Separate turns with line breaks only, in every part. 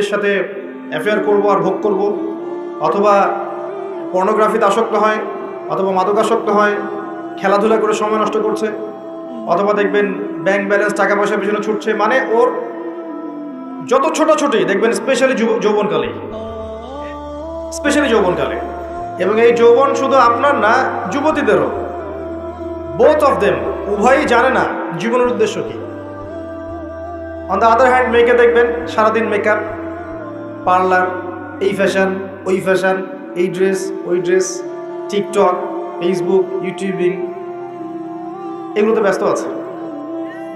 এর সাথে অ্যাফেয়ার করব আর ভোগ করব, অথবা পর্নোগ্রাফিতে আসক্ত হয়, অথবা মাদকাসক্ত হয়, খেলাধুলা করে সময় নষ্ট করছে, অথবা দেখবেন ব্যাংক ব্যালেন্স টাকা পয়সার পিছনে ছুটছে। মানে ওর যত ছোটাছুটি দেখবেন স্পেশালি যৌবনকালে। এবং এই যৌবন শুধু আপনার না, যুবতীদেরও, বোথ অফ দেম, উভয়ই জানে না জীবনের উদ্দেশ্য কি। অন দ্য আদার হ্যান্ড মেয়েকে দেখবেন সারাদিন মেকআপ, পার্লার, এই ফ্যাশন, ওই ফ্যাশন, এই ড্রেস, ওই ড্রেস, টিকটক, ফেসবুক, ইউটিউবিং, এগুলোতে ব্যস্ত আছে।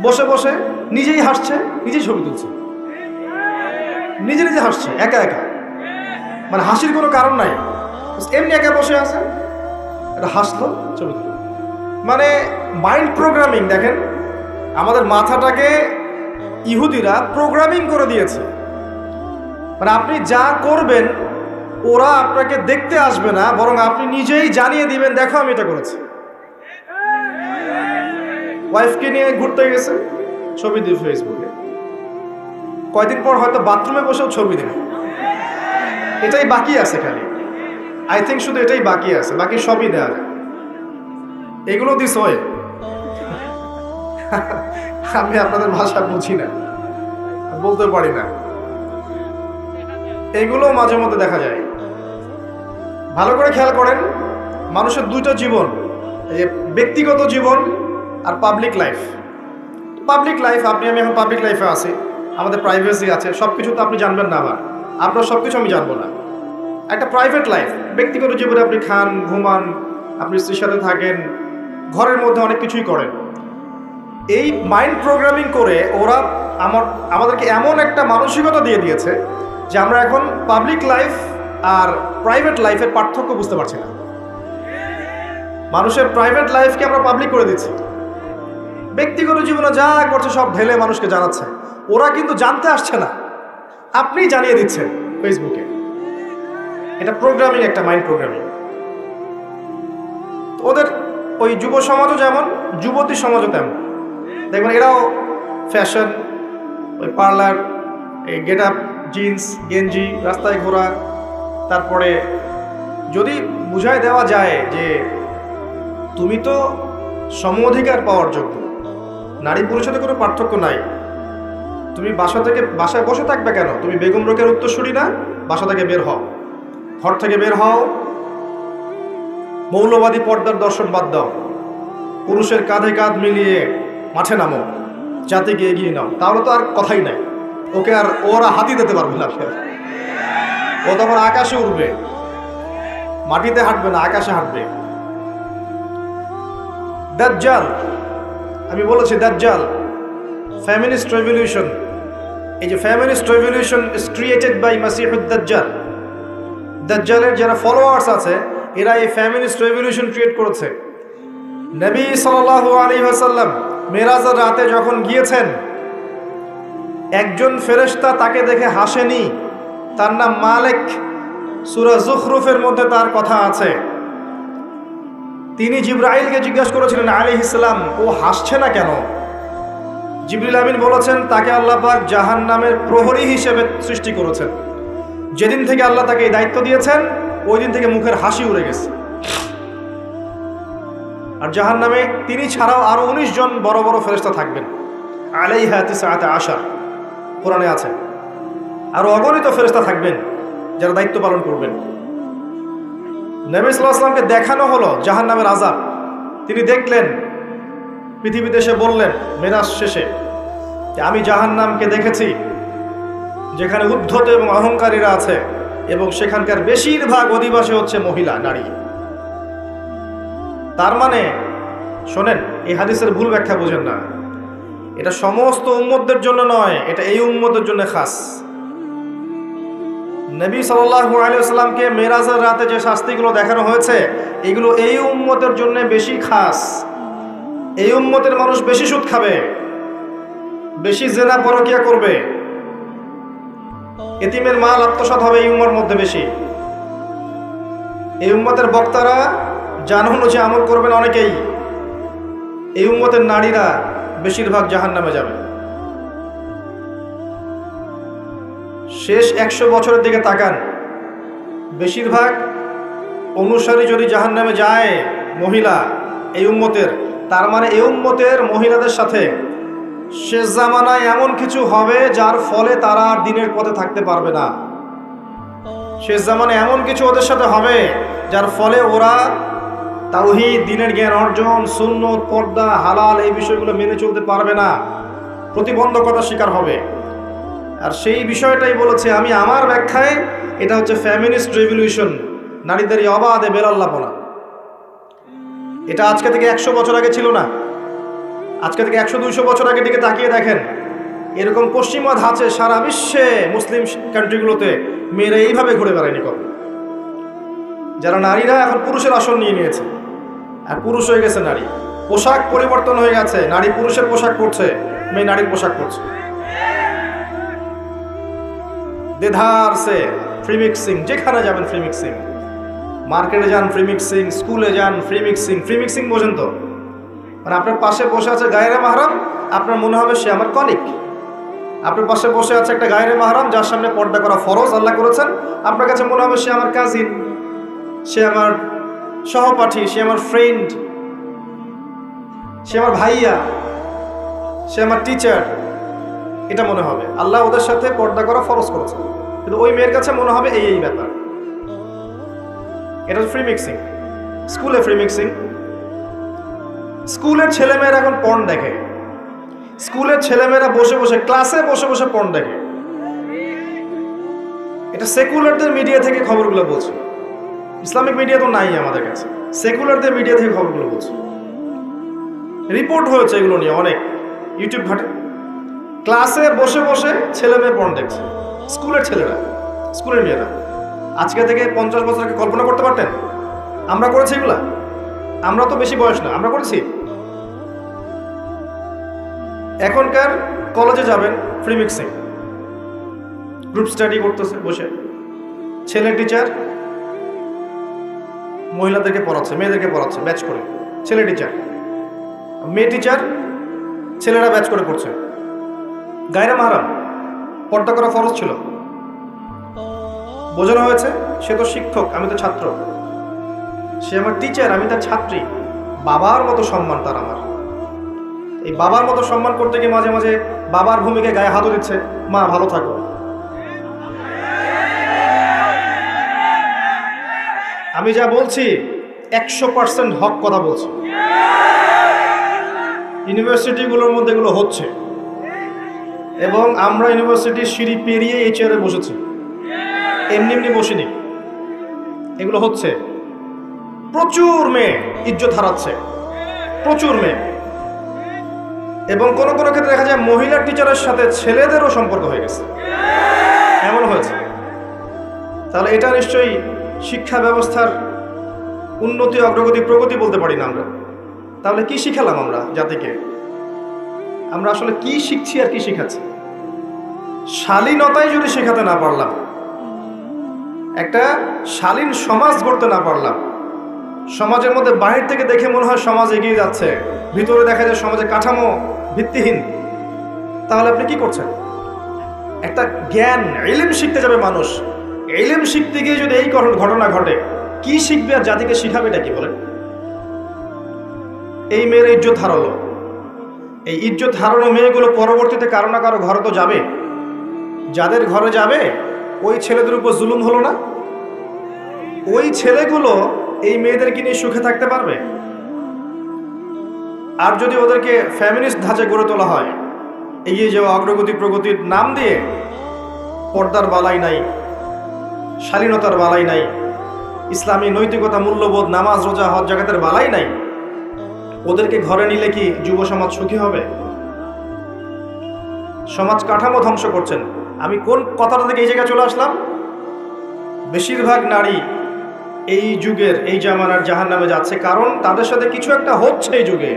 বসে বসে নিজেই হাসছে, নিজেই ছবি তুলছে, নিজে নিজে হাসছে একা একা। মানে হাসির কোনো কারণ নাই, এমনি একা বসে আছে, এটা হাসলো, ছবি তুলল। মানে মাইন্ড প্রোগ্রামিং। দেখেন, আমাদের মাথাটাকে ইহুদিরা প্রোগ্রামিং করে দিয়েছে। মানে আপনি যা করবেন ওরা আপনাকে দেখতে আসবে না, বরং আপনি নিজেই জানিয়ে দিবেন, দেখো আমি এটা করেছি। ওয়াইফকে নিয়ে ঘুরতে গেছে, ছবি দিবে ফেসবুকে, কয়দিন পর হয়তো বাথরুমে বসেও ছবি দেবে। এটাই বাকি আছে, খালি আই থিঙ্ক শুধু এটাই বাকি আছে, বাকি সবই দেওয়া যায়। এগুলো দিস হয়। আমি আপনাদের ভাষা বুঝি না, বলতে পারি না। এগুলো মাঝে মধ্যে দেখা যায়। ভালো করে খেয়াল করেন, মানুষের দুইটা জীবন, ব্যক্তিগত জীবন আর পাবলিক লাইফ। আপনি আমি এখন পাবলিক লাইফে আছি, আমাদের প্রাইভেসি আছে, সব কিছু তো আপনি জানবেন না, আবার আপনার সব কিছু আমি জানবো না। একটা প্রাইভেট লাইফ, ব্যক্তিগত জীবনে আপনি খান, ঘুমান, আপনি স্ত্রীর সাথে থাকেন, ঘরের মধ্যে অনেক কিছুই করেন। এই মাইন্ড প্রোগ্রামিং করে ওরা আমাদেরকে এমন একটা মানসিকতা দিয়ে দিয়েছে যে আমরা এখন পাবলিক লাইফ আর প্রাইভেট লাইফের পার্থক্য বুঝতে পারছি না। মানুষের প্রাইভেট লাইফকে আমরা পাবলিক করে দিচ্ছি, ব্যক্তিগত জীবনে যা করছে সব ঢেলে মানুষকে জানাচ্ছে। ওরা কিন্তু জানতে আসছে না, আপনি জানিয়ে দিচ্ছেন ফেসবুকে। এটা প্রোগ্রামিং, একটা মাইন্ড প্রোগ্রামিং। ওদের ওই যুব সমাজও যেমন, যুবতী সমাজও তেমন। দেখবেন এরাও ফ্যাশন, ওই পার্লার, এই গেট আপ, জিন্স, গেঞ্জি, রাস্তায় ঘোরা। তারপরে যদি বুঝায় দেওয়া যায় যে তুমি তো সম অধিকার পাওয়ার যোগ্য, নারী পুরুষের কোনো পার্থক্য নাই, তুমি বাসায় বসে থাকবে কেন? তুমি বেগম রোকেয়ার উত্তরসূরি না? বাসা থেকে বের হও, ঘর থেকে বের হও, মৌলবাদী পর্দার দর্শন বাদ দাও, পুরুষের কাঁধে কাঁধ মিলিয়ে মাঠে নামো, জাতিকে এগিয়ে নাও। তাহলে তো আর কথাই নাই, ওরা হাতি দিতে পারবে না। ও তখন আকাশে উড়বে, মাটিতে হাঁটবে না, আকাশে হাঁটবে। দাজ্জাল, আমি বলেছি দাজ্জাল, ফেমিনিস্ট রেভলিউশন। এই যে feminist revolution is created by মাসিহুদ দাজ্জাল। দাজ্জালের যারা ফলোয়ার্স আছে এরা এই ফেমিনিস্ট রেভলিউশন ক্রিয়েট করেছে। নবী সাল্লাল্লাহু আলাইহি ওয়াসাল্লাম মেরাজের রাতে যখন গিয়েছেন, একজন ফেরেশতা তাকে দেখে হাসেনি, তার নাম মালিক। সূরা যুখরুফের মধ্যে তার কথা আছে। তিনি জিবরাইলকে জিজ্ঞাসা করেছিলেন আলাইহিস সালাম, ও হাসছে না কেন? জিবরিল আমিন বলেছেন, তাকে আল্লাহ পাক জাহান্নামের প্রহরী হিসেবে সৃষ্টি করেছেন। যেদিন থেকে আল্লাহ তাকে এই দায়িত্ব দিয়েছেন, ওই দিন থেকে মুখের হাসি উড়ে গেছে। আর জাহান্নামে তিনি ছাড়াও আরো 19 জন বড় বড় ফেরেশতা থাকবেন। আলাইহা তিসআতা আশার, কোরআনে আছে। আরো অগণিত ফেরেশতা থাকবেন যারা দায়িত্ব পালন করবেন। নবী সাল্লাল্লাহু আলাইহি ওয়াসাল্লামকে দেখানো হলো জাহান্নামের আযাব, তিনি দেখলেন, পৃথিবীতে এসে বললেন মেরাজ শেষে যে আমি জাহান্নামকে দেখেছি, যেখানে উদ্ধত এবং অহংকারীরা আছে, এবং সেখানকার বেশিরভাগ অধিবাসী হচ্ছে মহিলা, নারী। তার মানে শোনেন, এই হাদিসের ভুল ব্যাখ্যা বুঝেন না। এটা সমস্ত উম্মতদের জন্য নয়, এটা এই উম্মতের জন্য খাস। নবী সাল্লাল্লাহু আলাইহি ওয়াসাল্লামকে মেরাজের রাতে যে শাস্তিগুলো দেখানো হয়েছে, এগুলো এই উম্মতের জন্য বেশি খাস। এই উম্মতের মানুষ বেশি সুদ খাবে, বেশি জেনা পরকিয়া করবে, এতিমের মাল আত্মসাৎ হবে এই উম্মার মধ্যে বেশি। এই উম্মতের বক্তারা জানুন যে আমল করবেন অনেকেই। এই উম্মতের নারীরা বেশিরভাগ জাহান্নামে যাবে। শেষ 100 বছরের দিকে তাকান, বেশিরভাগ অনুসারী যদি জাহান্নামে যায় মহিলা এই উম্মতের, তার মানে এই উম্মতের মহিলাদের সাথে শেষ জামানায় এমন কিছু হবে যার ফলে তারা আর দিনের পথে থাকতে পারবে না। শেষ জামানায় এমন কিছু ওদের সাথে হবে যার ফলে ওরা তাওহীদ, দিনের জ্ঞান অর্জন, সুন্নত, পর্দা, হালাল এই বিষয়গুলো মেনে চলতে পারবে না, প্রতিবন্ধকতার শিকার হবে। আর সেই বিষয়টাই বলেছে আমি আমার ব্যাখ্যায়, এটা হচ্ছে ফ্যামিনিস্ট রেভলিউশন, নারীদের এই অবাধে বেলাল্লাপনা। এটা আজকে থেকে 100 বছর আগে ছিল না। আজকে থেকে 100-200 বছর আগে দিকে তাকিয়ে দেখেন, এরকম পশ্চিমা ধাঁচে সারা বিশ্বে মুসলিম কান্ট্রিগুলোতে মেয়েরা এইভাবে ঘুরে বেড়ায়নি কখন। যারা নারীরা এখন পুরুষের আসন নিয়ে নিয়েছে, আর পুরুষ হয়ে গেছে নারী। পোশাক পরিবর্তন হয়ে গেছে, নারী পুরুষের পোশাক পরছে, মেয়ে নারীর পোশাক পরছে। দেধার সে ফ্রি মিক্সিং, যেখানে যাবেন ফ্রি মিক্সিং, মার্কেটে যান ফ্রি মিক্সিং, স্কুলে যান ফ্রি মিক্সিং। ফ্রি মিক্সিং বোঝেন তো? মানে আপনার পাশে বসে আছে গায়রে মাহরাম, আপনার মনে হবে সে আমার কলিগ। আপনার পাশে বসে আছে একটা গায়রে মাহরাম যার সামনে পর্দা করা ফরজ আল্লাহ করেছেন, আপনার কাছে মনে হবে সে আমার কাজিন, সে আমার সহপাঠী, সে আমার ফ্রেন্ড, সে আমার ভাইয়া, সে আমার টিচার। এটা মনে হবে। আল্লাহ ওদের সাথে পর্দা করা ফরজ করেছে, কিন্তু ওই মেয়ের কাছে মনে হবে এই ব্যাপার। এটা ফ্রি মিক্সিং। স্কুলে ফ্রি মিক্সিং। স্কুলের ছেলেমেয়েরা এখন পর্ন দেখে। স্কুলের ছেলেমেয়েরা বসে বসে, ক্লাসে বসে বসে পর্ন দেখে। এটা সেকুলারদের মিডিয়া থেকে খবরগুলো বলছে, ইসলামিক মিডিয়া তো নাই আমাদের কাছে। সেকুলারদের মিডিয়া থেকে খবরগুলো বলছে, রিপোর্ট হয়েছে এগুলো নিয়ে অনেক, ইউটিউব ঘাটে। ক্লাসে বসে বসে ছেলে মেয়ে পর্ন দেখছে, স্কুলের ছেলেরা, স্কুলের মেয়েরা। আজকে থেকে 50 বছর আগে কল্পনা করতে পারতেন? আমরা করেছি এগুলা? আমরা তো বেশি বয়স না, আমরা করেছি। এখনকার কলেজে যাবেন ফ্রি মিক্সিং, গ্রুপ স্টাডি করতেছে বসে, ছেলে টিচার মহিলাদেরকে পড়াচ্ছে, মেয়েদেরকে পড়াচ্ছে ব্যাচ করে। ছেলে টিচার, মেয়ে টিচার, ছেলেরা ব্যাচ করে পড়ছে। গায়রে মাহরাম, পর্দা করা ফরজ ছিল। বোঝানো হয়েছে সে তো শিক্ষক, আমি তো ছাত্র, সে আমার টিচার, আমি তার ছাত্রী। বাবার মতো সম্মান তার আমার। এই বাবার মতো সম্মান করতে গিয়ে মাঝে মাঝে বাবার ভূমিকায় গায়ে হাতও দিচ্ছে, মা ভালো থাকো। আমি যা বলছি 100% হক কথা বলছি। ইউনিভার্সিটিগুলোর মধ্যে এগুলো হচ্ছে, এবং আমরা ইউনিভার্সিটির সিঁড়ি পেরিয়ে এই চেয়ারে বসেছি, এমনি এমনি বসিনি। এগুলো হচ্ছে। প্রচুর মেয়ে ইজ্জত হারাচ্ছে, প্রচুর মেয়ে। এবং কোনো কোনো ক্ষেত্রে দেখা যায় মহিলা টিচারের সাথে ছেলেদেরও সম্পর্ক হয়ে গেছে, এমন হয়েছে। তাহলে এটা নিশ্চয়ই শিক্ষা ব্যবস্থার উন্নতি, অগ্রগতি, প্রগতি বলতে পারি না আমরা। তাহলে কি শিখালাম আমরা জাতিকে? আমরা আসলে কি শিখছি আর কি শিখাচ্ছি? শালীনতাই যদি শেখাতে না পারলাম, একটা শালীন সমাজ গড়তে না পারলাম, সমাজের মধ্যে বাহির থেকে দেখে মনে হয় সমাজ এগিয়ে যাচ্ছে, ভিতরে দেখা যায় সমাজের কাঠামো ভিত্তিহীন, তাহলে আপনি কি করছেন? একটা জ্ঞান, ইলম শিখতে যাবে মানুষ, ইলম শিখতে গিয়ে যদি এই ঘটনা ঘটে, কি শিখবে আর জাতিকে শিখাবে এটা কি বলেন? এই মেয়ের ইজ্জত হারালো। এই ইজ্জত হারানো মেয়েগুলো পরবর্তীতে কারো না কারো ঘরে তো যাবে। যাদের ঘরে যাবে ওই ছেলেদের উপর জুলুম হলো না? ওই ছেলেগুলো এই মেয়েদেরকে নিয়ে সুখে থাকতে পারবে? আর যদি ওদেরকে ফ্যামিনিস্ট ধাঁচে গড়ে তোলা হয়, এগিয়ে যাওয়া, অগ্রগতি, প্রগতির নাম দিয়ে, পর্দার বালাই নাই, শালীনতার বালাই নাই, ইসলামী নৈতিকতা, মূল্যবোধ, নামাজ, রোজা, হজ জাকাতের বালাই নাই, ওদেরকে ঘরে নিলে কি যুব সমাজ সুখী হবে? সমাজ কাঠামো ধ্বংস করছেন। আমি কোন কথাটা থেকে এই জায়গায় চলে আসলাম? বেশিরভাগ নারী এই যুগের, এই জামানার জাহান্নামে যাচ্ছে, কারণ তাদের সাথে কিছু একটা হচ্ছে এই যুগে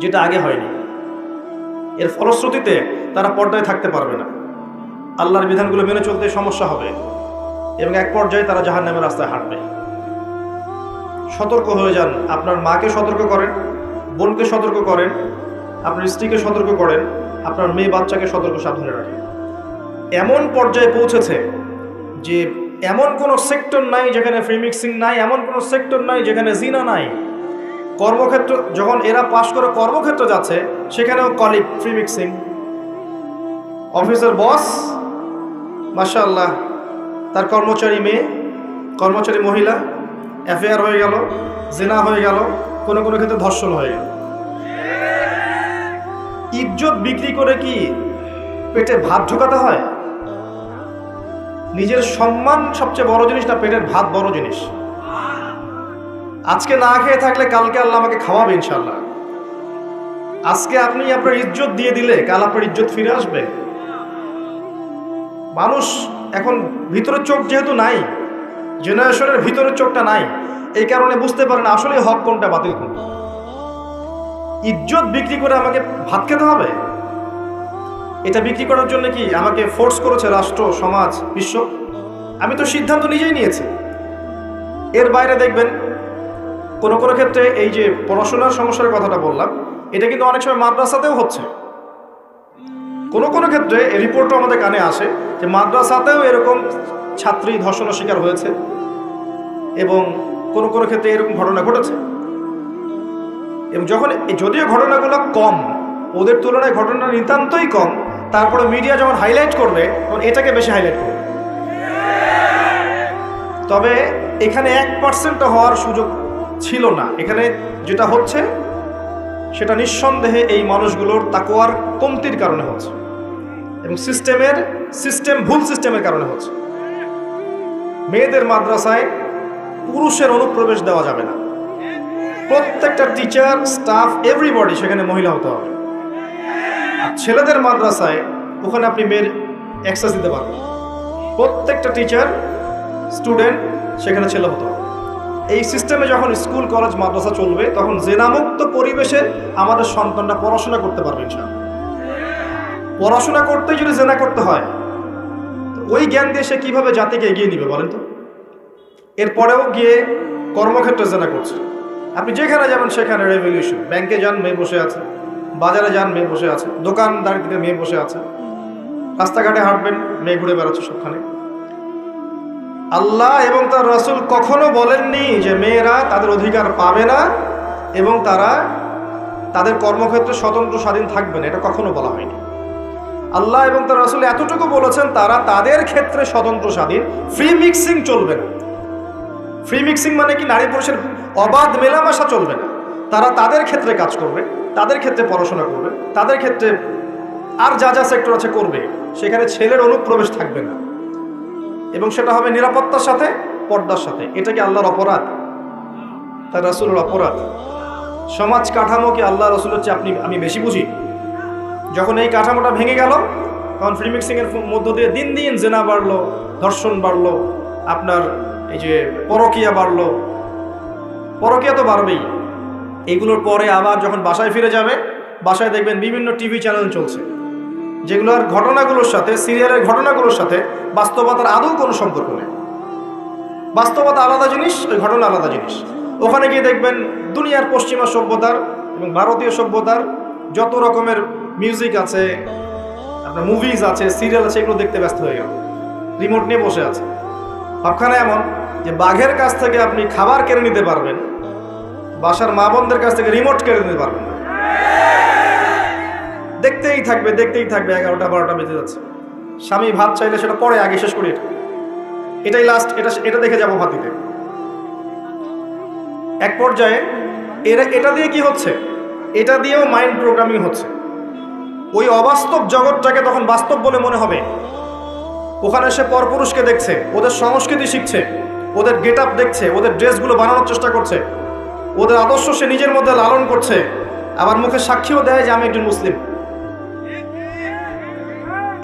যেটা আগে হয়নি। এর ফলশ্রুতিতে তারা পর্দায় থাকতে পারবে না, আল্লাহর বিধানগুলো মেনে চলতে সমস্যা হবে, এবং এক পর্যায়ে তারা জাহান্নামের রাস্তায় হাঁটবে। সতর্ক হয়ে যান। আপনার মাকে সতর্ক করেন, বোনকে সতর্ক করেন, আপনার স্ত্রীকে সতর্ক করেন, আপনার মেয়ে বাচ্চাকে সতর্ক সাবধানে রাখেন। এমন পর্যায়ে পৌঁছেছে যে এমন কোনো সেক্টর নাই যেখানে ফ্রি মিক্সিং নাই, এমন কোনো সেক্টর নাই যেখানে জিনা নাই। কর্মক্ষেত্র যখন এরা পাশ করে কর্মক্ষেত্রে যাচ্ছে সেখানেও কলিগ ফ্রি মিক্সিং। অফিসের বস মাশাআল্লাহ তার কর্মচারী মেয়ে, কর্মচারী মহিলা, অ্যাফেয়ার হয়ে গেল, জিনা হয়ে গেল, কোনো কোনো ক্ষেত্রে ধর্ষণ হয়ে গেল। ইজ্জত বিক্রি করে কি পেটে ভাত ঢোকাতে হয়? নিজের সম্মান সবচেয়ে বড় জিনিস না পেটের ভাত বড় জিনিস? আজকে না খেয়ে থাকলে কালকে আল্লাহ আমাকে খাওয়াবে ইনশাআল্লাহ। আজকে আপনি আপনার ইজ্জত দিয়ে দিলে কাল আপনার ইজ্জত ফিরে আসবে। মানুষ এখন ভিতরের চোখ যেহেতু নাই, জেনারেশনের ভিতরের চোখটা নাই, এই কারণে বুঝতে পারে না আসলে হক কোনটা বাতিল কোনটা। ইজ্জত বিক্রি করে আমাকে ভাত খেতে হবে? এটা বিক্রি করার জন্য কি আমাকে ফোর্স করেছে রাষ্ট্র, সমাজ, বিশ্ব? আমি তো সিদ্ধান্ত নিজেই নিয়েছি। এর বাইরে দেখবেন কোনো কোনো ক্ষেত্রে এই যে পড়াশোনার সমস্যার কথাটা বললাম, এটা কিন্তু অনেক সময় মাদ্রাসাতেও হচ্ছে। কোনো কোনো ক্ষেত্রে এই রিপোর্টও আমাদের কানে আসে যে মাদ্রাসাতেও এরকম ছাত্রী ধর্ষণের শিকার হয়েছে এবং কোনো কোনো ক্ষেত্রে এরকম ঘটনা ঘটেছে। এবং যখন যদিও ঘটনাগুলো কম, ওদের তুলনায় ঘটনা নিতান্তই কম, তারপরে মিডিয়া যখন হাইলাইট করবে তখন এটাকে বেশি হাইলাইট করবে। তবে এখানে 1% হওয়ার সুযোগ ছিল না। এখানে যেটা হচ্ছে সেটা নিঃসন্দেহে এই মানুষগুলোর তাকওয়ার কমতির কারণে হচ্ছে এবং ভুল সিস্টেমের কারণে হচ্ছে। মেয়েদের মাদ্রাসায় পুরুষের অনুপ্রবেশ দেওয়া যাবে না। প্রত্যেকটা টিচার, স্টাফ, এভরিবডি সেখানে মহিলা হতে হবে। আর ছেলেদের মাদ্রাসায় ওখানে আপনি মেয়ের অ্যাক্সেস দিতে পারবেন। প্রত্যেকটা টিচার, স্টুডেন্ট সেখানে ছেলে হতে হবে। এই সিস্টেমে যখন স্কুল, কলেজ, মাদ্রাসা চলবে তখন জেনামুক্ত পরিবেশে আমাদের সন্তানরা পড়াশোনা করতে পারবে ইনশাআল্লাহ। পড়াশোনা করতেই যদি জেনা করতে হয়, ওই জ্ঞান দিয়ে সে কীভাবে জাতিকে এগিয়ে নিবে বলেন তো? এরপরেও গিয়ে কর্মক্ষেত্রে জেনা করছে। আপনি যেখানে যাবেন সেখানে রেভলিউশন। ব্যাংকে যান, মেয়ে বসে আছে। বাজারে যান, মেয়ে বসে আছে। দোকানদারিতে মেয়ে বসে আছে। রাস্তাঘাটে হাঁটবেন, মেয়ে ঘুরে বেড়াচ্ছে সবখানে। আল্লাহ এবং তার রাসূল কখনো বলেননি যে মেয়েরা তাদের অধিকার পাবে না এবং তারা তাদের কর্মক্ষেত্রে স্বতন্ত্র স্বাধীন থাকবে না, এটা কখনো বলা হয়নি। আল্লাহ এবং তার রাসূল এতটুকু বলেছেন তারা তাদের ক্ষেত্রে স্বতন্ত্র স্বাধীন, ফ্রি মিক্সিং চলবে না। ফ্রি মিক্সিং মানে কি নারী পুরুষের অবাধ মেলামেশা চলবে না। তারা তাদের ক্ষেত্রে কাজ করবে, তাদের ক্ষেত্রে পড়াশোনা করবে, তাদের ক্ষেত্রে আর যা যা সেক্টর আছে করবে। সেখানে ছেলের অনুপ্রবেশ থাকবে না এবং সেটা হবে নিরাপত্তার সাথে, পর্দার সাথে। এটা কি আল্লাহর অপরাধ? তার রাসূলের অপরাধ? সমাজ কাঠামো কি আল্লাহ রাসূলের চেয়ে আমি বেশি বুঝি? যখন এই কাঠামোটা ভেঙে গেল তখন ফ্রি মিক্সিংয়ের মধ্য দিয়ে দিন দিন জেনা বাড়লো, ধর্ষণ বাড়লো, আপনার এই যে পরকীয়া বাড়লো। পরকীয়া তো বাড়বেই। এগুলোর পরে আবার যখন বাসায় ফিরে যাবে, বাসায় দেখবেন বিভিন্ন টিভি চ্যানেল চলছে যেগুলোর ঘটনাগুলোর সাথে, সিরিয়ালের ঘটনাগুলোর সাথে বাস্তবতার আদৌ কোনো সম্পর্ক নেই। বাস্তবতা আলাদা জিনিস, ওই ঘটনা আলাদা জিনিস। ওখানে গিয়ে দেখবেন দুনিয়ার পশ্চিমা সভ্যতার এবং ভারতীয় সভ্যতার যত রকমের মিউজিক আছে, আপনার মুভিজ আছে, সিরিয়াল আছে, এগুলো দেখতে ব্যস্ত হয়ে গেল, রিমোট নিয়ে বসে আছে। সবখানে এমন যে বাঘের কাছ থেকে আপনি খাবার কেড়ে নিতে পারবেন, বাসার মা বোনদের কাছ থেকে রিমোট কেড়ে নিতে পারবেন না। দেখতেই থাকবে 11টা 12টা বেজে যাচ্ছে। স্বামী ভাত চাইলে সেটা পরে, আগে শেষ করি এটাই লাস্ট, এটা দেখে যাবো ভাত দিতে। এক পর্যায়ে এটা দিয়ে কি হচ্ছে? এটা দিয়েও মাইন্ড প্রোগ্রামিং হচ্ছে। ওই অবাস্তব জগৎটাকে তখন বাস্তব বলে মনে হবে। ওখানে সে পরপুরুষকে দেখছে, ওদের সংস্কৃতি শিখছে, ওদের গেট আপ দেখছে, ওদের ড্রেসগুলো বানানোর চেষ্টা করছে, ওদের আদর্শ সে নিজের মধ্যে লালন করছে, আবার মুখে সাক্ষীও দেয় যে আমি একজন মুসলিম।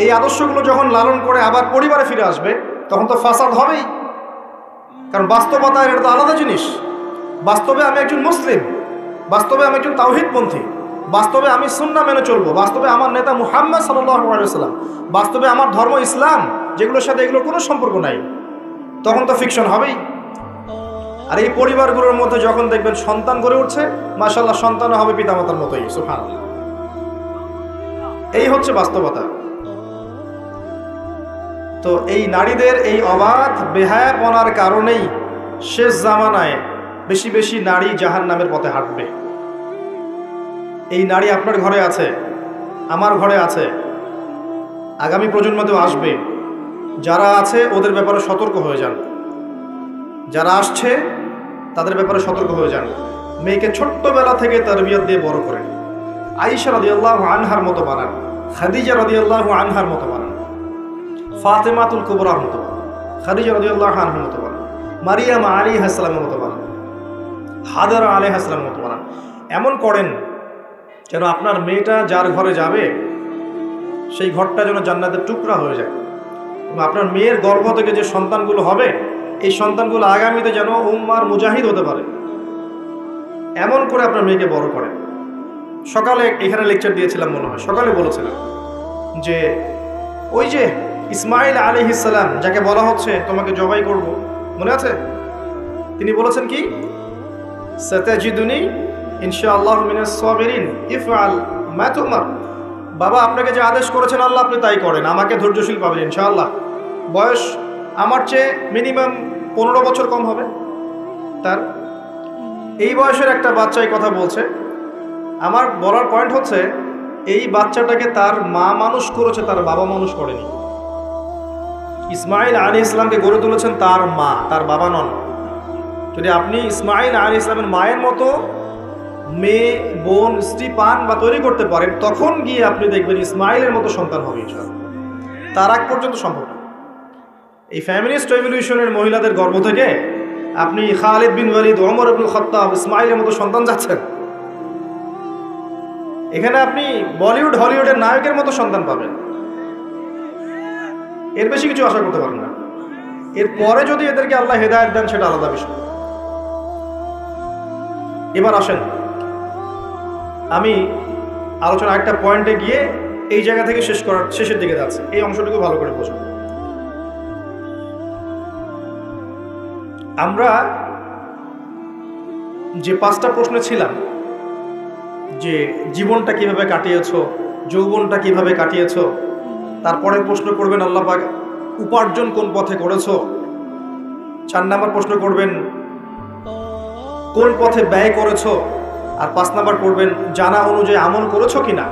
এই আদর্শগুলো যখন লালন করে আবার পরিবারে ফিরে আসবে তখন তো ফাসাদ হবেই, কারণ বাস্তবতা এটা তো আলাদা জিনিস। বাস্তবে আমি একজন মুসলিম, বাস্তবে আমি একজন তাওহীদপন্থী, বাস্তবে আমি সুন্নাহ মেনে চলবো, বাস্তবে আমার নেতা মুহাম্মদ সাল্লাল্লাহু আলাইহি ওয়াসাল্লাম, বাস্তবে আমার ধর্ম ইসলাম, যেগুলোর সাথে এগুলোর কোনো সম্পর্ক নাই, তখন তো ফিকশন হবেই। আর এই পরিবারগুলোর মধ্যে যখন দেখবেন সন্তান গড়ে উঠছে, মাশাআল্লাহ সন্তানও হবে পিতামাতার মতোই, সুবহানাল্লাহ। এই হচ্ছে বাস্তবতা। তো এই নারীদের এই অবাধ বেহায়াপনার কারণেই শেষ জামানায় বেশি বেশি নারী জাহান্নামের পথে হাঁটবে। এই নারী আপনার ঘরে আছে, আমার ঘরে আছে, আগামী প্রজন্মতেও আসবে। যারা আছে ওদের ব্যাপারে সতর্ক হয়ে যান, যারা আসছে তাদের ব্যাপারে সতর্ক হয়ে যান। মেয়েকে ছোট্টবেলা থেকে তারবিয়ত দিয়ে বড় করেন। আয়েশা রাদিয়াল্লাহু আনহার মতো বানান, খাদিজা রাদিয়াল্লাহু আনহার মতো বানান, ফাতেমাতুল কুবরার মতো বানান, খাদিজা রাদিয়াল্লাহু আনহার মতো বানান, মারিয়াম আলাইহিস সালামের মতো বানান, হাজারা আলাইহিস সালামের মতো বানান। এমন করেন যেন আপনার মেয়েটা যার ঘরে যাবে সেই ঘরটা যেন জান্নাতের টুকরা হয়ে যায়, এবং আপনার মেয়ের গর্ভ থেকে যে সন্তানগুলো হবে এই সন্তানগুলো আগামীতে যেন উম্মার মুজাহিদ হতে পারে। এমন করে আপনার মেয়েকে বড় করেন। সকালে এখানে লেকচার দিয়েছিলাম, মনে হয় সকালে বলেছিলাম যে ওই যে ইসমাইল আলাইহিস সালাম যাকে বলা হচ্ছে তোমাকে জবাই করব, মনে আছে? তিনি বলেছেন কি, সাতাজিদুনি ইনশাআল্লাহু মিনাস সাবিরিন ইফআল মা তুমার। বাবা আপনাকে যে আদেশ করেছেন আল্লাহ আপনি তাই করেন, আমাকে ধৈর্যশীল পাবেন ইনশাআল্লাহ। বয়স আমার চেয়ে মিনিমাম 15 বছর কম হবে তার। এই বয়সের একটা বাচ্চা এই কথা বলছে। আমার বলার পয়েন্ট হচ্ছে এই বাচ্চাটাকে তার মা মানুষ করেছে, তার বাবা মানুষ করেনি। ইসমাইল আলাইহিস সালামকে গড়ে তুলেছেন তার মা, তার বাবা নন। যদি আপনি ইসমাইল আলাইহিস সালামের মায়ের মতো মেয়ে, বোন, স্ত্রী পান বা তৈরি করতে পারেন, তখন গিয়ে আপনি দেখবেন ইসমাইলের মতো সন্তান হবে ইনশাআল্লাহ। তার আগ পর্যন্ত সম্ভব না। এই ফ্যামিলিস্ট রেভলিউশনের মহিলাদের গর্ভ থেকে আপনি খালিদ বিন ওয়ালিদ, ওমর ইবনুল খাত্তাব, ইসমাইলের মতো সন্তান যাচ্ছেন। এখানে আপনি বলিউড হলিউডের নায়কের মতো সন্তান পাবেন, এর বেশি কিছু আশা করতে পারেন না। এরপরে যদি এদেরকে আল্লাহ হেদায়েত দেন সেটা আলাদা বিষয়। এবার আসেন আমি আলোচনা একটা পয়েন্টে গিয়ে এই জায়গা থেকে শেষের দিকে যাচ্ছে, এই অংশটুকু ভালো করে বোঝো। আমরা যে 5টা প্রশ্ন ছিলাম যে জীবনটা কিভাবে কাটিয়েছো, যৌবনটা কিভাবে কাটিয়েছো, তারপরের প্রশ্ন করবেন আল্লাহ পাক উপার্জন কোন পথে করেছো, 4 নাম্বার প্রশ্ন করবেন কোন পথে ব্যয় করেছো, আর 5 নাম্বার করবেন জানা অনুযায়ী আমল করেছো কিনা।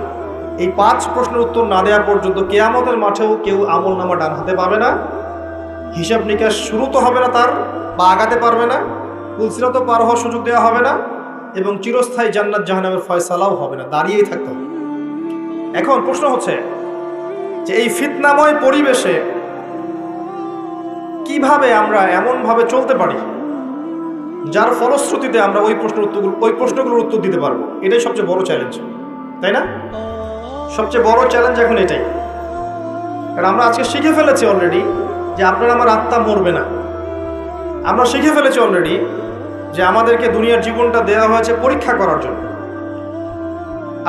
এই 5 প্রশ্নের উত্তর না দেওয়া পর্যন্ত কিয়ামতের মাঠেও কেউ আমল নামা ডান হাতে পাবে না, হিসাব নিকাশ শুরু তো হবে না তার, বা আগাতে পারবে না, পুলসিরাতও পার হওয়ার সুযোগ দেওয়া হবে না, এবং চিরস্থায়ী জান্নাত জাহান্নামের ফয়সালাও হবে না, দাঁড়িয়েই থাকতে হবে। এখন প্রশ্ন হচ্ছে যে এই ফিতনাময় পরিবেশে কিভাবে আমরা এমনভাবে চলতে পারি যার ফলশ্রুতিতে আমরা ওই প্রশ্নগুলোর উত্তর দিতে পারবো। এটাই সবচেয়ে বড় চ্যালেঞ্জ, তাই না? সবচেয়ে বড় চ্যালেঞ্জ এখন এটাই। কারণ আমরা আজকে শিখে ফেলেছি অলরেডি যে আপনার আমার আত্মা মরবে না। আমরা শিখে ফেলেছি অলরেডি যে আমাদেরকে দুনিয়ার জীবনটা দেওয়া হয়েছে পরীক্ষা করার জন্য।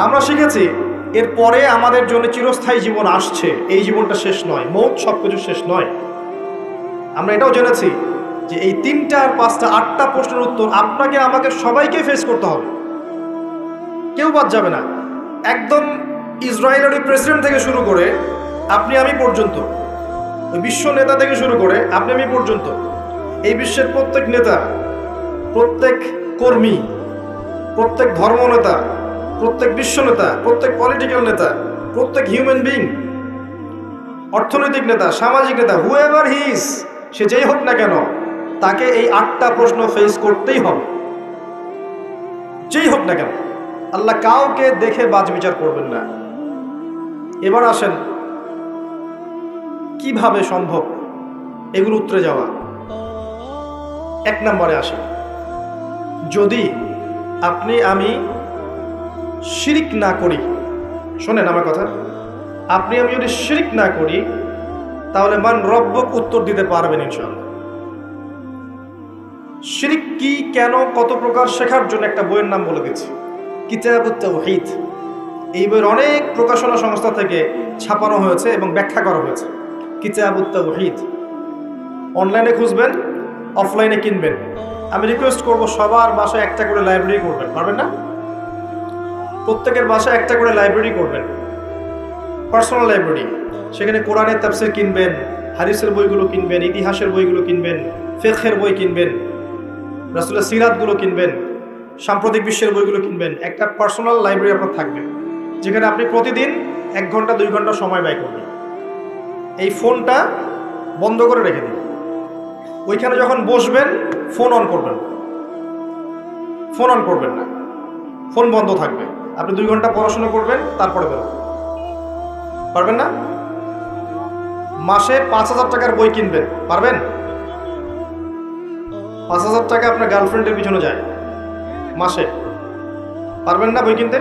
আমরা শিখেছি এরপরে আমাদের জন্য চিরস্থায়ী জীবন আসছে, এই জীবনটা শেষ নয়, মৌত সবকিছু শেষ নয়। আমরা এটাও জেনেছি যে এই 3টা আর 5টা 8টা প্রশ্নের উত্তর আপনাকে আমাকে সবাইকে ফেস করতে হবে, কেউ বাদ যাবে না। একদম ইসরায়েলের প্রেসিডেন্ট থেকে শুরু করে আপনি আমি পর্যন্ত, ওই বিশ্ব নেতা থেকে শুরু করে আপনি আমি পর্যন্ত, এই বিশ্বের প্রত্যেক নেতা, প্রত্যেক কর্মী, প্রত্যেক ধর্মনেতা, প্রত্যেক বিশ্ব নেতা, প্রত্যেক পলিটিক্যাল নেতা, প্রত্যেক হিউম্যান বিং, অর্থনৈতিক নেতা, সামাজিক নেতা, হুএভার হি ইজ, সে যেই হোক না কেন, তাকে এই 8টা প্রশ্ন ফেস করতেই হবে, যেই হোক না কেন। আল্লাহ কাউকে দেখে বাজ বিচার করবেন না। এবার আসেন কিভাবে সম্ভব এগুলো উত্তরে যাওয়া। 1 নম্বরে আসি, যদি আপনি আমি শিরিক না করি, শোনেন আমার কথা, আপনি আমি যদি শিরিক না করি তাহলে মান রব্বক উত্তর দিতে পারবেন ইনশাআল্লাহ। শিরিক কি, কেন, কত প্রকার শেখার জন্য একটা বইয়ের নাম বলে দিচ্ছি, কিতাবুত তাওহীদ। এই বইয়ের অনেক প্রকাশনা সংস্থা থেকে ছাপানো হয়েছে এবং ব্যাখ্যা করা হয়েছে। কিতাবুত তাওহীদ অনলাইনে খুঁজবেন, অফলাইনে কিনবেন। আমি রিকোয়েস্ট করব সবার বাসায় একটা করে লাইব্রেরি করবেন, পারবেন না? প্রত্যেকের বাসায় একটা করে লাইব্রেরি করবেন, পার্সোনাল লাইব্রেরি। সেখানে কোরআনের তাফসীর কিনবেন, হাদিসের বইগুলো কিনবেন, ইতিহাসের বইগুলো কিনবেন, ফিকহের বই কিনবেন, রাসূলের সিরাতগুলো কিনবেন, সাম্প্রতিক বিশ্বের বইগুলো কিনবেন। একটা পার্সোনাল লাইব্রেরি আপনার থাকবে, যেখানে আপনি প্রতিদিন 1 ঘন্টা 2 ঘন্টা সময় ব্যয় করবেন। এই ফোনটা বন্ধ করে রেখে দিন। ওইখানে যখন বসবেন ফোন অন করবেন, ফোন অন করবেন না, ফোন বন্ধ থাকবে। আপনি 2 ঘন্টা পড়াশোনা করবেন, তারপরে বেরোবেন। পারবেন না? মাসে 5,000 টাকার বই কিনবেন, পারবেন? 5,000 টাকা আপনার গার্লফ্রেন্ডের পিছনে যায় মাসে, পারবেন না বই কিনতে?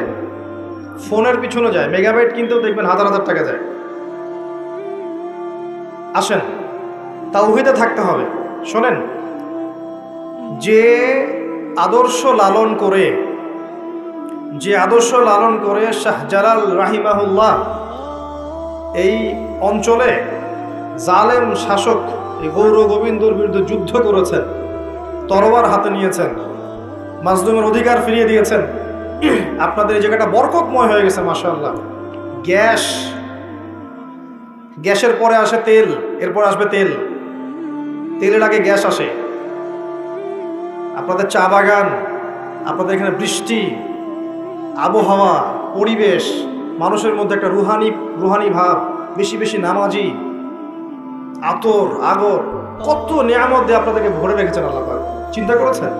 ফোনের পিছনে যায়, মেগাবাইট কিনতেও দেখবেন হাজার হাজার টাকা যায়। আসেন, তাওহীদে থাকতে হবে। শোনেন, যে আদর্শ লালন করে শাহজালাল রাহিমাহুল্লাহ এই অঞ্চলে জালেম শাসক এই গৌর গোবিন্দর বিরুদ্ধে যুদ্ধ করেছেন, তরবার হাতে নিয়েছেন, মাজলুমের অধিকার ফিরিয়ে দিয়েছেন। আপনাদের এই জায়গাটা বরকতময় হয়ে গেছে মাশাআল্লাহ। গ্যাসের পরে আসে তেল, এরপর আসবে তেল, তেলের আগে গ্যাস আসে। আপনাদের চা বাগান, আপনাদের এখানে বৃষ্টি, আবহাওয়া, পরিবেশ, মানুষের মধ্যে একটা রুহানি ভাব, বেশি বেশি নামাজি, আতর আগর, কত নিয়ামত দিয়ে আপনাদেরকে ভরে রেখেছেন আল্লাহ পাক। চিন্তা করেছেন?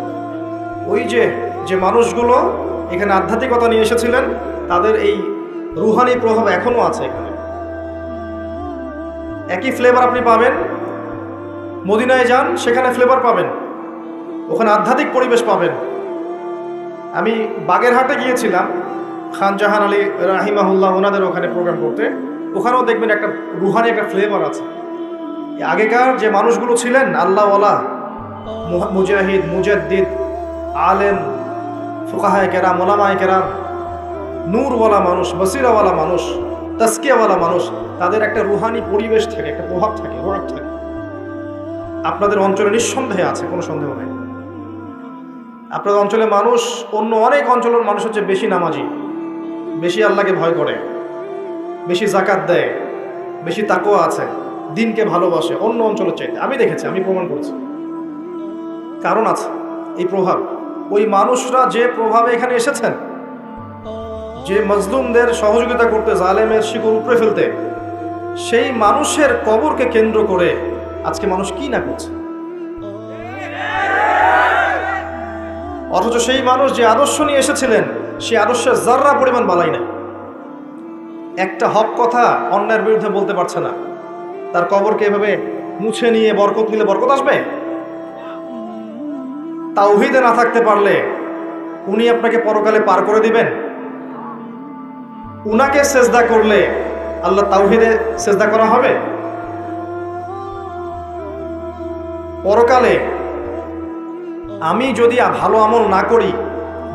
ওই যে মানুষগুলো এখানে আধ্যাত্মিকতা নিয়ে এসেছিলেন, তাদের এই রুহানি প্রভাব এখনো আছে এখানে। একই ফ্লেভার আপনি পাবেন, মদিনায় যান সেখানে ফ্লেভার পাবেন, ওখানে আধ্যাত্মিক পরিবেশ পাবেন। আমি বাগেরহাটে গিয়েছিলাম খান জাহান আলী রাহিমাহুল্লাহ ওনাদের ওখানে প্রোগ্রাম করতে, ওখানেও দেখবেন একটা রুহানি একটা ফ্লেভার আছে। আগেকার যে মানুষগুলো ছিলেন আল্লাহওয়ালা, মুজাহিদ, মুজাদ্দিদ, আলেম, ফুকাহায়ে কেরাম, ওলামায়ে কেরাম, নূরওয়ালা মানুষ, বসিরাওয়ালা মানুষ, তাসকিয়াওয়ালা মানুষ, তাদের একটা রুহানি পরিবেশ থাকে, একটা প্রভাব থাকে, রোগ থাকে। আপনাদের অঞ্চলে নিঃসন্দেহে আছে, কোনো সন্দেহ নেই। আপনাদের অঞ্চলে মানুষ অন্য অনেক অঞ্চলের মানুষ হচ্ছে বেশি নামাজি, বেশি আল্লাহকে ভয় করে, বেশি জাকাত দেয়, বেশি তাকওয়া আছে, দিনকে ভালোবাসে অন্য অঞ্চলের চাইতে। আমি দেখেছি, আমি প্রমাণ করছি। কারণ আছে এই প্রভাব। ওই মানুষরা যে প্রভাবে এখানে এসেছেন, যে মজলুমদের সহযোগিতা করতে, জালেমের শিকড় উপড়ে ফেলতে, সেই মানুষের কবরকে কেন্দ্র করে আজকে মানুষ কি না করছে। অথচ সেই মানুষ যে আদর্শ নিয়ে এসেছিলেন, সেই আদর্শের যাররা পরিমাণ বালাই নাই। একটা হক কথা অন্যায়ের বিরুদ্ধে বলতে পারছে না। তার কবরকে এভাবে মুছে নিয়ে বরকত নিলে বরকত আসবে? তাওহীদে না থাকতে পারলে উনি আপনাকে পরকালে পার করে দিবেন? উনাকে সেজদা করলে আল্লাহ তাওহীদে সেজদা করা হবে? পরকালে আমি যদি ভালো আমল না করি,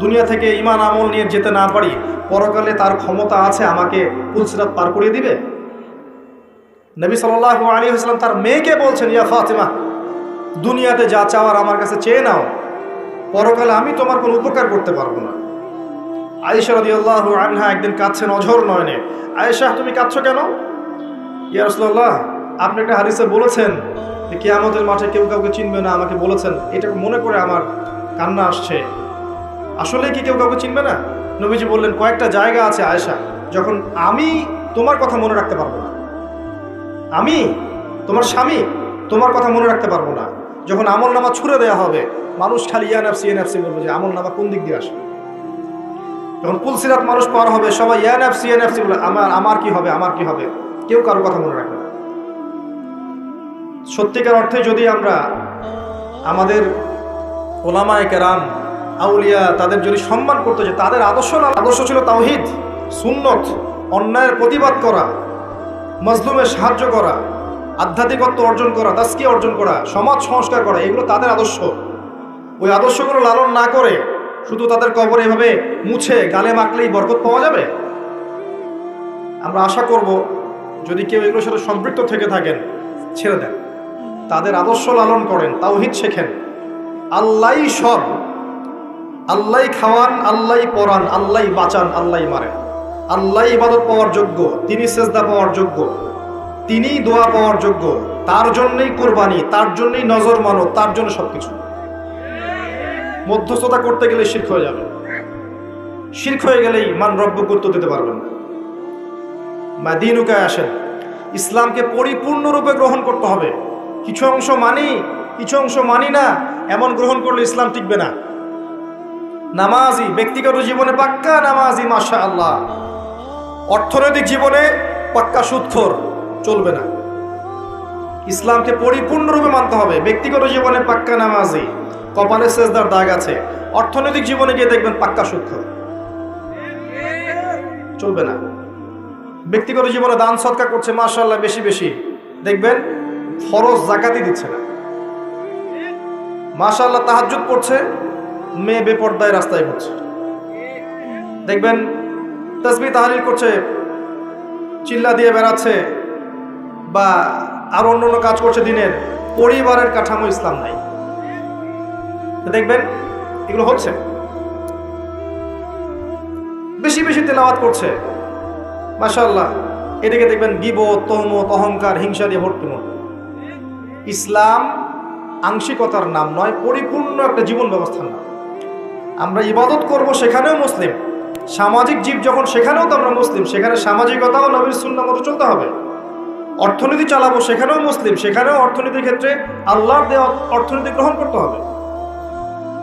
দুনিয়া থেকে ঈমান আমল নিয়ে যেতে না পারি, পরকালে তার ক্ষমতা আছে আমাকে পুলসিরাত পার করিয়ে দিবে? নবী সাল্লাল্লাহু আলাইহি ওয়াসাল্লাম তার মেয়েকে বলছেন, ইয়া ফাতিমা, দুনিয়াতে যা চাওয়ার আমার কাছে চেয়ে নাও, পরকালে আমি তোমার কোনো উপকার করতে পারবো না। আয়েশা রাদিয়াল্লাহু আনহা একদিন কাঁদছেন অঝর নয়নে। আয়েশা, তুমি কাঁদছো কেন? ইয়া রাসূলুল্লাহ, আপনি একটা হাদিসে বলেছেন যে কিয়ামতের মাঠে কেউ কাউকে চিনবে না, আমাকে বলেছেন, এটা মনে করে আমার কান্না আসছে। আসলে কি কেউ কাউকে চিনবে না? নবীজি বললেন, কয়েকটা জায়গা আছে আয়েশা, যখন আমি তোমার কথা মনে রাখতে পারবো না, আমি তোমার স্বামী তোমার কথা মনে রাখতে পারবো না। যখন আমল নামা ছুড়ে দেওয়া হবে, মানুষ খালি ইয়া নাফসি বলবে যে আমল নামা কোন দিক দিয়ে আসে। যখন পুলসিরাত মানুষ পার হবে, সবাই ইয়া নাফসি বলে আমার কি হবে, আমার কি হবে, কেউ কারো কথা মনে রাখবে না। সত্যিকার অর্থে যদি আমরা আমাদের ওলামায়ে কেরাম, আউলিয়া, তাদের যদি সম্মান করতে চাই, তাদের আদর্শ ছিল তাওহীদ, সুন্নত, অন্যায়ের প্রতিবাদ করা, মজলুমের সাহায্য করা, আধ্যাত্মিকত্ব অর্জন করা, তাসকিয়া অর্জন করা, সমাজ সংস্কার করা, এগুলো তাদের আদর্শ। ওই আদর্শগুলো লালন না করে শুধু তাদের কবরে এভাবে মুছে গালে মাখলেই বরকত পাওয়া যাবে? আমরা আশা করব যদি কেউ এগুলোর সাথে সম্পৃক্ত থেকে থাকেন, ছেড়ে দেন, তাদের আদর্শ লালন করেন, তাওহীদ শেখেন। আল্লাহই সব, আল্লাহই খাওয়ান, আল্লাহই পরান, আল্লাহই বাঁচান, আল্লাহই মারেন। আল্লাহ ইবাদত পাওয়ার যোগ্য, তিনি সেজদা পাওয়ার যোগ্য, তিনি দোয়া পাওয়ার যোগ্য, তার জন্যই কুরবানি, তার জন্যই নজর মানো, তার জন্য সবকিছু। মধ্যস্থতা করতে গেলে শিরক হয়ে যাবে। শিরক হয়ে গেলেই মান রব্বুক উত্তর দিতে পারবেন না। মাদিনুকায় আসেন, ইসলামকে পরিপূর্ণরূপে গ্রহণ করতে হবে। কিছু অংশ মানি, কিছু অংশ মানি না, এমন গ্রহণ করলে ইসলাম টিকবে না। নামাজি, ব্যক্তিগত জীবনে পাক্কা নামাজি, মাশাআল্লাহ। অর্থনৈতিক জীবনে পাক্কা সুদখোর, চলবে না। ইসলামকে পরিপূর্ণরূপে মানতে হবে। ব্যক্তিগত জীবনে পাক্কা নামাজি, কপালে সেজদার দাগ আছে, অর্থনৈতিক জীবনে গিয়ে দেখবেন পাক্কা সুদখোর, চলবে না। ব্যক্তিগত জীবনে দান সদকা করছে মাশাআল্লাহ বেশি বেশি, দেখবেন ফরজ যাকাতই দিচ্ছে না। মাশাআল্লাহ তাহাজ্জুদ পড়ছে, মেয়ে বেপর্দায় রাস্তায় ঘুরছে। দেখবেন তাসবিহ তাহলিল করছে, চিল্লা দিয়ে বেড়াচ্ছে, বা আর অন্য কাজ করছে দিনের, পরিবারের কাঠামো ইসলাম নাই। দেখবেন এগুলো হচ্ছে। বেশি বেশি তেলাওয়াত করছে মাশাআল্লাহ, এদিকে দেখবেন গীবত, তহমত, অহংকার, হিংসা দিয়ে ভর্তি মন। ইসলাম আংশিকতার নাম নয়, পরিপূর্ণ একটা জীবন ব্যবস্থার নাম। আমরা ইবাদত করব সেখানেও মুসলিম, সামাজিক জীব যখন সেখানেও তো আমরা মুসলিম, সেখানে সামাজিকতাও নবীর সুন্নাহ মতো চলতে হবে। অর্থনীতি চালাবো সেখানেও মুসলিম, সেখানেও অর্থনীতির ক্ষেত্রে আল্লাহর দেওয়া অর্থনীতি গ্রহণ করতে হবে।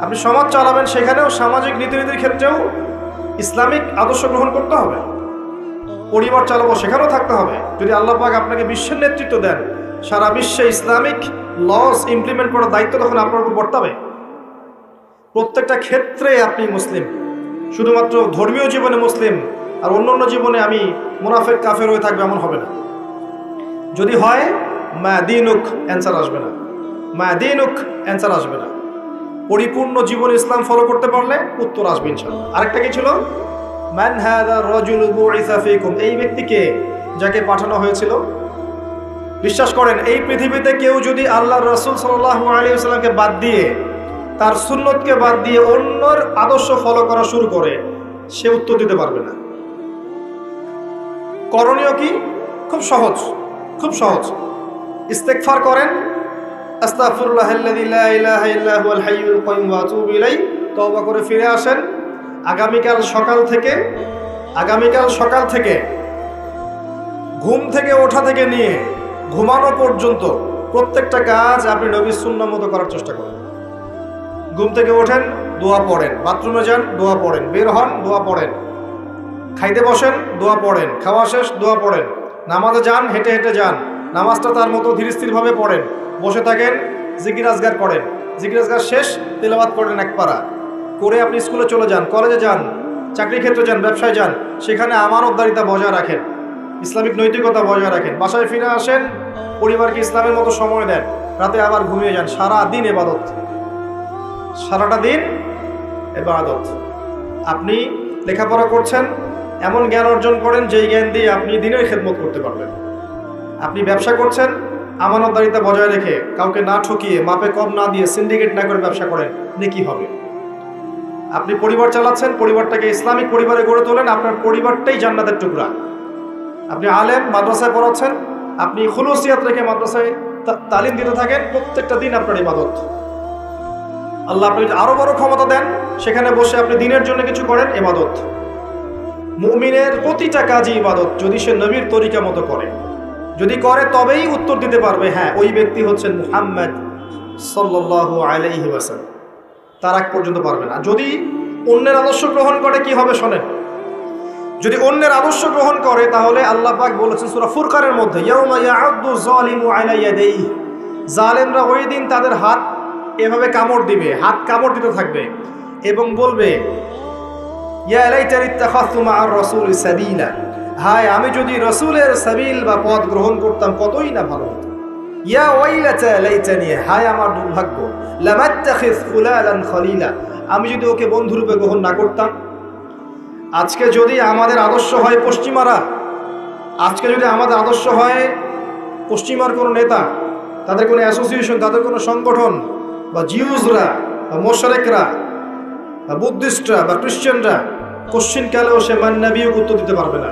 আপনি সমাজ চালাবেন সেখানেও সামাজিক নীতিনীতির ক্ষেত্রেও ইসলামিক আদর্শ গ্রহণ করতে হবে। পরিবার চালাবো সেখানেও থাকতে হবে। যদি আল্লাহ পাক আপনাকে বিশ্বের নেতৃত্ব দেন, সারা বিশ্বে ইসলামিক লস ইমপ্লিমেন্ট করার দায়িত্ব তখন আপনার উপর বর্তাবে। প্রত্যেকটা ক্ষেত্রে আপনি মুসলিম। শুধুমাত্র ধর্মীয় জীবনে মুসলিম আর অন্য জীবনে আমি মুনাফিক কাফের হয়ে থাকবে, এমন হবে না। যদি হয় মা দিনুক, অ্যান্সার আসবে না। মা দিনুক, অ্যান্সার আসবে না। পরিপূর্ণ জীবন ইসলাম ফলো করতে পারলে উত্তর আসবে ইনশাআল্লাহ। আরেকটা কি ছিল? মান হাযা রাজুল বুইসা ফীকুম, এই ব্যক্তিকে যাকে পাঠানো হয়েছিল। বিশ্বাস করেন এই পৃথিবীতে কেউ যদি আল্লাহর রাসূল সাল্লাল্লাহু আলাইহি ওয়াসাল্লামকে বাদ দিয়ে, তার সুন্নতকে বাদ দিয়ে অন্যর আদর্শ ফলো করা শুরু করে, সে উত্তর দিতে পারবে না। করণীয় কি? খুব সহজ, খুব সহজ। ইস্তেগফার করেন, আস্তাগফিরুল্লাহাল্লাযী লা ইলাহা ইল্লা হুয়াল হাইয়ুল কাইয়ুম ওয়া আতুবু ইলাইহি, তওবা করে ফিরে আসেন। আগামীকাল সকাল থেকে ঘুম থেকে ওঠা থেকে নিয়ে ঘুমানো পর্যন্ত প্রত্যেকটা কাজ আপনি নবীর সুন্নাহ মতো করার চেষ্টা করেন। ঘুম থেকে ওঠেন, দোয়া পড়েন। বাথরুমে যান, দোয়া পড়েন। বের হন, দোয়া পড়েন। খাইতে বসেন, দোয়া পড়েন। খাওয়া শেষ, দোয়া পড়েন। নামাজে যান, হেঁটে হেঁটে যান, নামাজটা তার মতো ধীর স্থিরভাবে পড়েন। বসে থাকেন, জিকির আজগার করেন। জিকির আজগার শেষ, তেলাওয়াত করেন এক পারা করে আপনি স্কুলে চলে যান, কলেজে যান, চাকরি ক্ষেত্রে যান, ব্যবসায় যান, সেখানে আমানতদারিতা বজায় রাখেন, ইসলামিক নৈতিকতা বজায় রাখেন। বাসায় ফিরে আসেন, পরিবারকে ইসলামের মতো সময় দেন, রাতে আবার ঘুমিয়ে যান। সারা দিন ইবাদত, সারাটা দিন ইবাদত। আপনি লেখাপড়া করছেন, এমন জ্ঞান অর্জন করেন যেই জ্ঞান দিয়ে আপনি দিনের খেদমত করতে পারবেন। আপনি ব্যবসা করছেন, আমানতদারিতা বজায় রেখে, কাউকে না ঠকিয়ে, মাপে কম না দিয়ে, সিন্ডিকেট না করে ব্যবসা করেন, নেকি হবে। আপনি পরিবার চালাচ্ছেন, পরিবারটাকে ইসলামিক পরিবারে গড়ে তোলেন, আপনার পরিবারটাই জান্নাতের টুকরা। আপনি আলেম, মাদ্রাসায় পড়াচ্ছেন, আপনি খুলুসিয়াত রেখে মাদ্রাসায় তালিম দিতে থাকেন, প্রত্যেকটা দিন আপনার ইবাদত। আল্লাহ আপনি আরো বড় ক্ষমতা দেন, সেখানে বসে আপনি দিনের জন্য কিছু করেন, ইবাদত। মুমিনের প্রতিটা কাজই ইবাদত, যদি সে নবীর তরিকা মতো করে। যদি করে তবেই উত্তর দিতে পারবে, হ্যাঁ ওই ব্যক্তি হচ্ছেন মুহাম্মদ সাল্লাল্লাহু আলাইহি ওয়াসাল্লাম। তার আগ পর্যন্ত পারবে না। যদি অন্যের আদর্শ গ্রহণ করে কি হবে শোনেন। যদি অন্যের আদর্শ গ্রহণ করে, তাহলে আল্লাহ পাক বলেছেন সূরা ফুরকানের মধ্যে, ইয়াউমা ইয়াউদ্দু যালিমু আলা ইয়াদাইহি, জালেমরা ওই দিন তাদের হাত এভাবে কামড় দিবে, হাত কামড় দিতে থাকবে এবং বলবে, ইয়া লাইতানি ইত্তাখাযতু মা'আর রাসূলি সাবিলা, হায় আমি যদি রাসূলের সাবিল বা পথ গ্রহণ করতাম কতই না ভালো হতো। ইয়া ওয়াইলাতা লাইতানি, হায় আমার দুর্ভাগ্য, লামাত্তাখিয ফুলালান খলিলা, আমি যদি ওকে বন্ধুরূপে গ্রহণ না করতাম। আজকে যদি আমাদের আদর্শ হয় পশ্চিমারা, আজকে যদি আমাদের আদর্শ হয় পশ্চিমার কোনো নেতা, তাদের কোনো অ্যাসোসিয়েশন, তাদের কোনো সংগঠন, বা জিউজরা বা মোশরেকরা বা বুদ্ধিস্টরা বা খ্রিস্টানরা, কোশ্চিনকালেও সে মান নবীকে উত্তর দিতে পারবে না।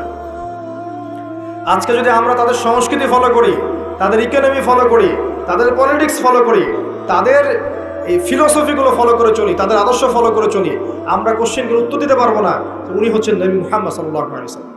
আজকে যদি আমরা তাদের সংস্কৃতি ফলো করি, তাদের ইকোনমি ফলো করি, তাদের পলিটিক্স ফলো করি, তাদের এই ফিলোসফিগুলো ফলো করে চলি, তাদের আদর্শ ফলো করে চলি, আমরা কোশ্চেনগুলো উত্তর দিতে পারবো না উনি হচ্ছেন নবী মুহাম্মদ সাল্লাল্লাহু আলাইহি ওয়াসাল্লাম।